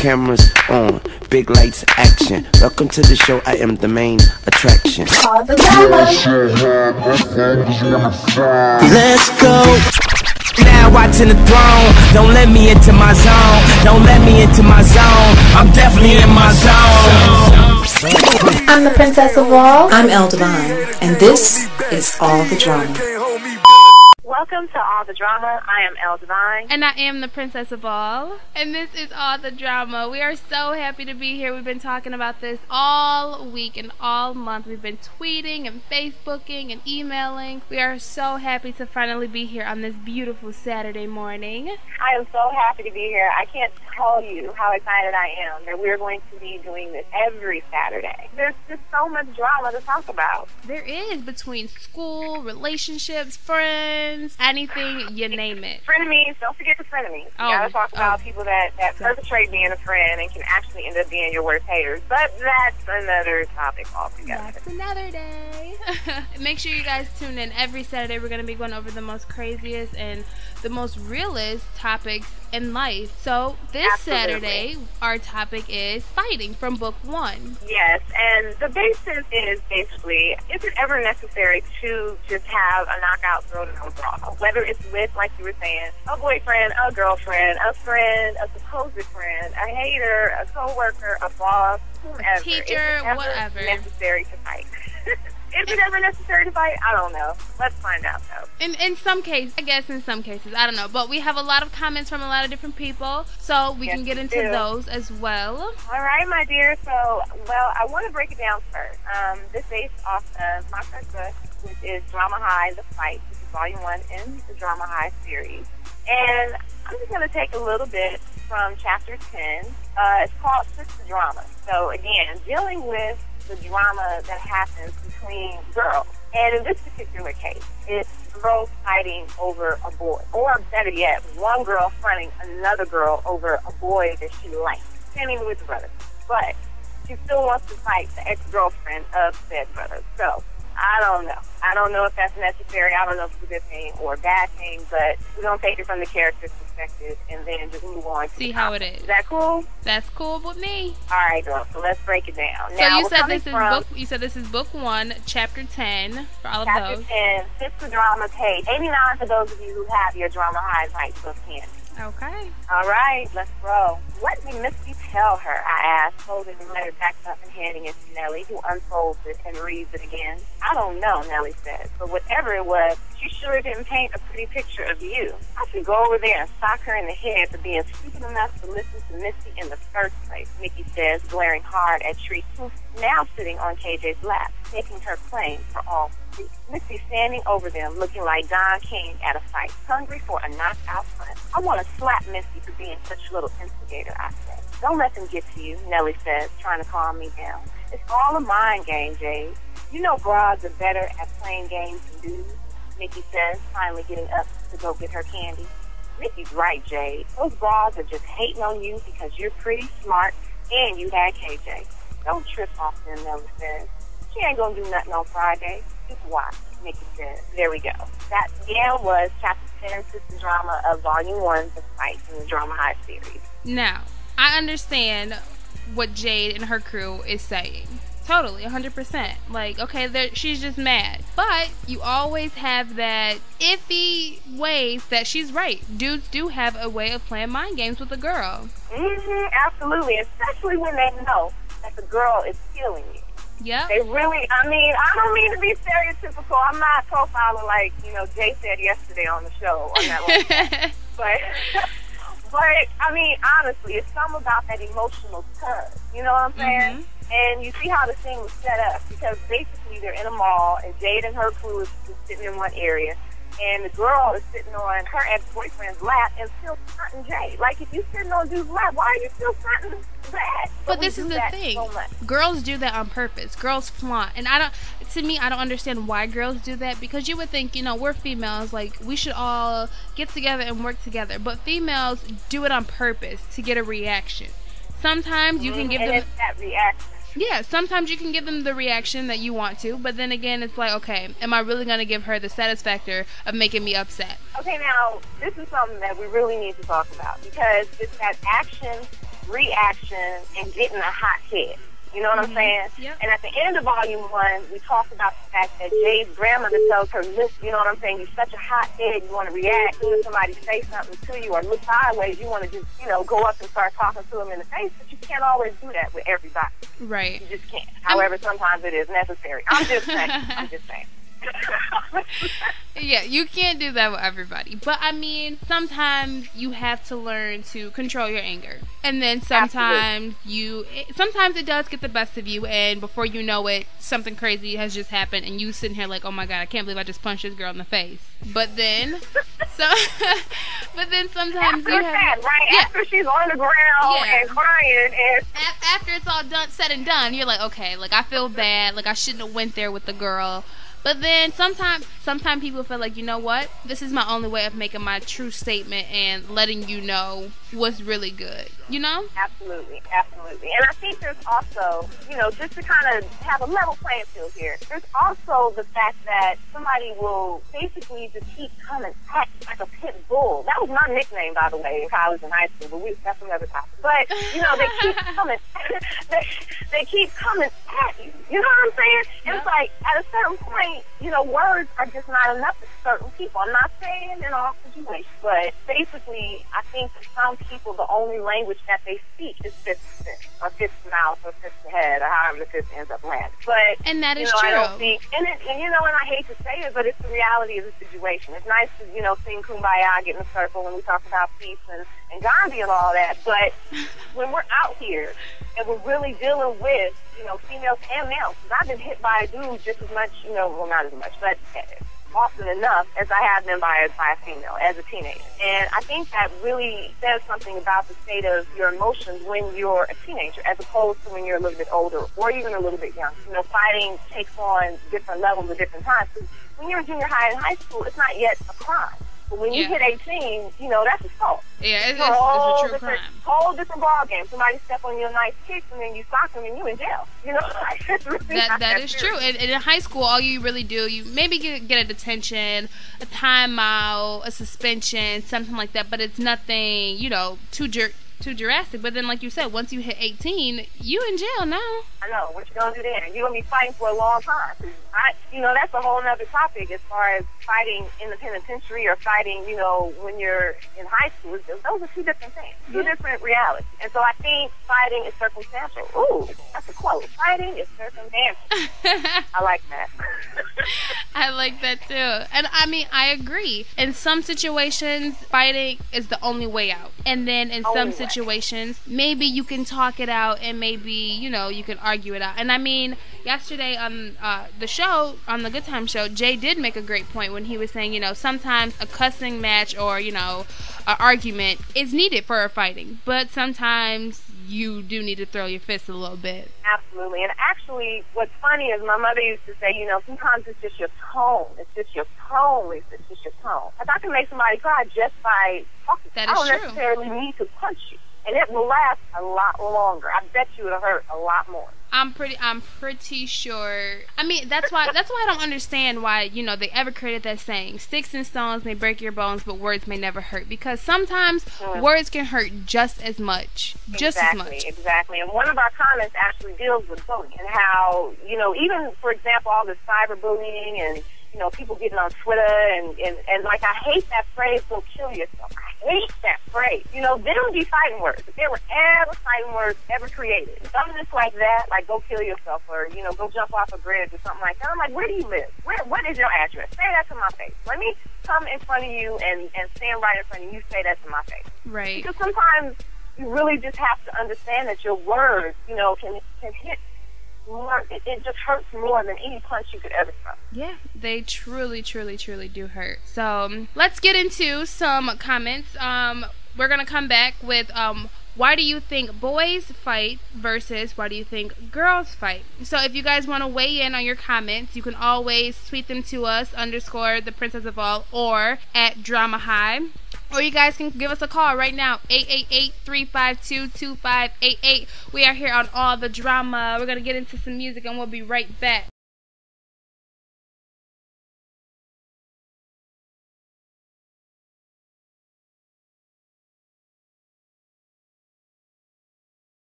cameras on, big lights, action. Welcome to the show, I am the main attraction. All the drama. Let's go. Now watching the throne, don't let me into my zone. Don't let me into my zone, I'm definitely in my zone. I'm the princess of all. I'm Elle Divine, and this is All the Drama. Welcome to All the Drama. I am Elle Divine. And I am the Princess of All. And this is All the Drama. We are so happy to be here. We've been talking about this all week and all month. We've been tweeting and Facebooking and emailing. We are so happy to finally be here on this beautiful Saturday morning. I am so happy to be here. I can't tell you how excited I am that we're going to be doing this every Saturday. There's just so much drama to talk about. There is, between school, relationships, friends, anything, you name it. Frenemies, don't forget the frenemies. You gotta talk about people that perpetrate being a friend and can actually end up being your worst haters. But that's another topic altogether. That's another day. Make sure you guys tune in every Saturday. We're going to be going over the most craziest and the most realist topics in life. So this Saturday, our topic is fighting from book 1. Yes, and the basis is basically, is it ever necessary to just have a knockout throwdown brawl? Whether it's with, like you were saying, a boyfriend, a girlfriend, a friend, a supposed friend, a hater, a co-worker, a boss, whomever. Teacher, whatever. Necessary to fight. Is it ever necessary to fight? I don't know. Let's find out, though. In some cases, I guess in some cases, I don't know. But we have a lot of comments from a lot of different people, so we can get into those as well. All right, my dear. So, well, I want to break it down first. This is based off of my first book, which is Drama High, The Fight, which is volume 1 in the Drama High series. And I'm just going to take a little bit from chapter 10. It's called Sister Drama. So, again, dealing with the drama that happens between girls. And in this particular case, it's girls fighting over a boy. Or better yet, one girl fronting another girl over a boy that she likes. Same with the brother. But she still wants to fight the ex-girlfriend of said brother. So, I don't know. I don't know if that's necessary. I don't know if it's a good thing or a bad thing, but we're going to take it from the character's perspective and then just move on to see how it is. Is that cool? That's cool with me. All right, girl. So let's break it down. So now, you said this is book 1, chapter 10 for all of those. Chapter 10, Sister Drama, page 89 for those of you who have your Drama High Rights book handy. Okay. All right, let's roll. What did Misty tell her? I asked, holding the letter back up and handing it to Nellie, who unfolds it and reads it again. I don't know, Nellie said, but whatever it was, she sure didn't paint a pretty picture of you. I should go over there and sock her in the head for being stupid enough to listen to Misty in the first place, Mickey says, glaring hard at Tree, who's now sitting on KJ's lap, making her claim for all. Misty standing over them, looking like Don King at a fight, hungry for a knockout punch. I want to slap Misty for being such a little instigator, I said. Don't let them get to you, Nellie says, trying to calm me down. It's all a mind game, Jade. You know broads are better at playing games than dudes, Mickey says, finally getting up to go get her candy. Mickey's right, Jade. Those broads are just hating on you because you're pretty smart and you had KJ. Don't trip off them, Nellie says. She ain't gonna do nothing on Friday. Just watch, Mickey says. There we go. That again was chapter 10, Sister Drama of volume 1, The Fight in the Drama High series. Now, I understand what Jade and her crew is saying. Totally, 100%. Like, okay, she's just mad. But you always have that iffy ways that she's right. Dudes do have a way of playing mind games with a girl. Absolutely. Especially when they know that the girl is killing you. Yeah. They really, I mean, I don't mean to be stereotypical. I'm not profiling like, Jay said yesterday on the show on that one. But, I mean, honestly, it's something about that emotional touch. You know what I'm saying? And you see how the scene was set up, because basically they're in a mall, and Jade and her crew is just sitting in one area, and the girl is sitting on her ex-boyfriend's lap and still fronting Jade. Like, if you're sitting on dude's lap, why are you still fronting that? But this is the thing. Girls do that on purpose. Girls flaunt. And to me, I don't understand why girls do that, because you would think, we're females, like, we should all get together and work together. But females do it on purpose to get a reaction. Sometimes you can give them... it's that reaction. Yeah, sometimes you can give them the reaction that you want to, but then again, it's like, okay, am I really going to give her the satisfactor of making me upset? Okay, now, this is something that we really need to talk about, because it's that action reaction, and getting a hot head. You know what I'm saying? Yep. And at the end of Volume 1, we talked about the fact that Jay's grandmother tells her, listen, you know what I'm saying? You're such a hot head. You want to react when somebody say something to you or look sideways. You want to just, go up and start talking to them in the face. But you can't always do that with everybody. Right. You just can't. However, sometimes it is necessary. I'm just saying. Yeah, you can't do that with everybody. But I mean, sometimes you have to learn to control your anger. And then sometimes sometimes it does get the best of you, and before you know it, something crazy has just happened and you sitting here like, oh my god, I can't believe I just punched this girl in the face. But then sometimes you have after she's on the ground and crying, and after it's all said and done, you're like, okay, like I feel bad, like I shouldn't have went there with the girl. But then sometimes people feel like, you know what? This is my only way of making my true statement and letting you know what's really good. You know? Absolutely. And I think there's also, just to kind of have a level playing field here, there's also the fact that somebody will basically just keep coming at you like a pit bull. That was my nickname, by the way, in college and high school, but that's another topic. But, they keep coming. They keep coming at you. You know what I'm saying? And it's like, at a certain point, words are just not enough for certain people. I'm not saying in all situations, but basically, I think for some people, the only language that they speak is fist to fist, or fist to mouth, or fist to head, or however the fist ends up landing. And that is true. I don't think, and I hate to say it, but it's the reality of the situation. It's nice to, sing Kumbaya, get in a circle when we talk about peace and Gandhi and all that, but when we're out here and we're really dealing with, females and males, because I've been hit by a dude just as much, well, not as much, but often enough as I have been by a female as a teenager. And I think that really says something about the state of your emotions when you're a teenager, as opposed to when you're a little bit older or even a little bit younger. Fighting takes on different levels at different times. Because when you're in junior high and high school, it's not yet a crime. But when you hit 18, that's assault. Yeah, it's a true crime. Whole different ball game. Somebody step on your nice kicks and then you sock them and you in jail. It's really that is true. And in high school, all you really do, you maybe get a detention, a timeout, a suspension, something like that. But it's nothing, too drastic. But then, like you said, once you hit 18, you in jail now. I know. What you gonna do then? You're gonna be fighting for a long time. That's a whole other topic as far as fighting in the penitentiary or fighting, when you're in high school. Those are two different things, two different realities. And so I think fighting is circumstantial. Ooh, that's a quote. Fighting is circumstantial. I like that. I like that too. And I mean, I agree. In some situations, fighting is the only way out. And then in some situations, maybe you can talk it out and maybe, you can argue it out. And I mean, yesterday on the show, on the Good Time Show, Jay did make a great point when he was saying, sometimes a cussing match or, an argument is needed for a fighting. But sometimes you do need to throw your fist a little bit. Absolutely. And actually, what's funny is my mother used to say, sometimes it's just your tone. It's just your tone, Lisa. It's just your tone. If I can make somebody cry just by talking, I don't necessarily need to punch you. And it will last a lot longer. I bet you it'll hurt a lot more. I'm pretty sure. I mean, that's why I don't understand why, they ever created that saying, sticks and stones may break your bones, but words may never hurt. Because sometimes words can hurt just as much. Exactly. And one of our comments actually deals with bullying and how, even, for example, all this cyberbullying and, people getting on Twitter and like, I hate that phrase, go kill yourself. I hate that phrase. They don't be fighting words. If there were ever fighting words ever created, something just like that, like go kill yourself or, go jump off a bridge or something like that. I'm like, where do you live? What is your address? Say that to my face. Let me come in front of you and stand right in front of you. Say that to my face. Right. Because sometimes you really just have to understand that your words, can hit more. It just hurts more than any punch you could ever throw. Yeah, they truly do hurt. So let's get into some comments. We're gonna come back with why do you think boys fight versus why do you think girls fight? So if you guys want to weigh in on your comments, you can always tweet them to us _ the Princess of All or at Drama High. Or you guys can give us a call right now, 888-352-2588. We are here on All the Drama. We're going to get into some music and we'll be right back.